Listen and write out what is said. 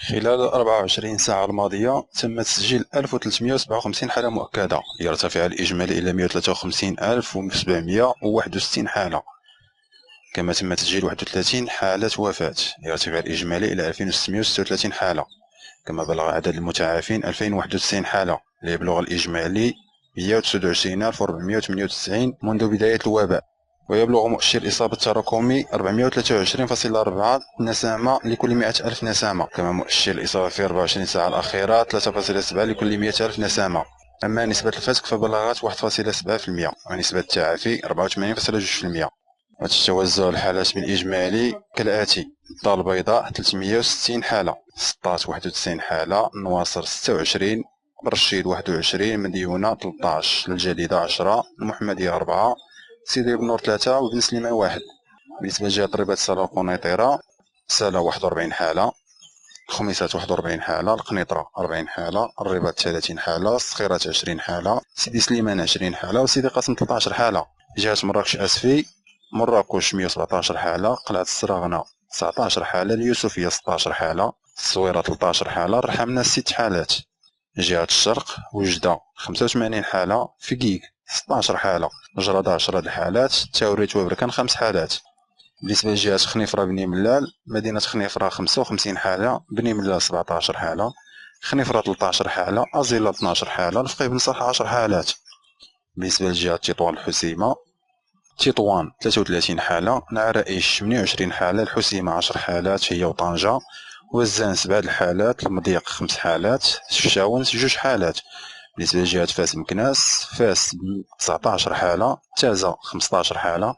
خلال 24 ساعة الماضية تم تسجيل 1357 حالة مؤكدة، يرتفع الإجمالي إلى 153761 حالة. كما تم تسجيل 31 حالة وفاة، يرتفع الإجمالي إلى 2636 حالة. كما بلغ عدد المتعافين 2091 حالة، ليبلغ الإجمالي 120498 منذ بداية الوباء. ويبلغ مؤشر الإصابة التراكمي 423.4 نسامة لكل 100,000 نسامة. كما مؤشر الإصابة في 24 ساعة الأخيرة 3.7 لكل 100,000 نسامة. أما نسبة الفتك فبلغت 1.7%، ونسبة التعافي 84.2%. وتتوزع الحالات بالإجمالي كالآتي: الدار البيضاء 360 حالة، سطات 91 حالة، نواصر 26، برشيد 21، مديونة 13، الجديدة 10، المحمدية 4، سيدي بن نور 3، وبن سليمان 1. بالنسبة لجهة الرباط سلا وقنيطرة، سلا 41 حالة، الخميسات 41 حالة، القنيطرة 40 حالة، الرباط 30 حالة، الصخيرات 20 حالة، سيدي سليمان 20 حالة، وسيدي قاسم 13 حالة. جهة مراكش أسفي، مراكش 117 حالة، قلعة السراغنة 19 حالة، اليوسفية 16 حالة، الصويرة 13 حالة، الرحمنة 6 حالات. جهة الشرق، وجدة 85 حالة، فقيق 16 حالة، جرادة 10 الحالات، تاوريت وبركان 5 حالات. بالنسبة لجهة خنيفرة بني ملال، مدينة خنيفرة 55 حالة، بني ملال 17 حالة، خنيفرة 13 حالة، أزيلة 12 حالة، الفقيه بن صالح 10 حالات. بالنسبة لجهة تطوان الحسيمة، تطوان 33 حالة، نعرائش 28 حالة، الحسيمة 10 حالات هي وطنجة، وزان 7 الحالات، المضيق 5 حالات، الشاون 2 حالات. بالنسبة لجهة فاس مكناس، فاس 19 حالة، تازة 15 حالة،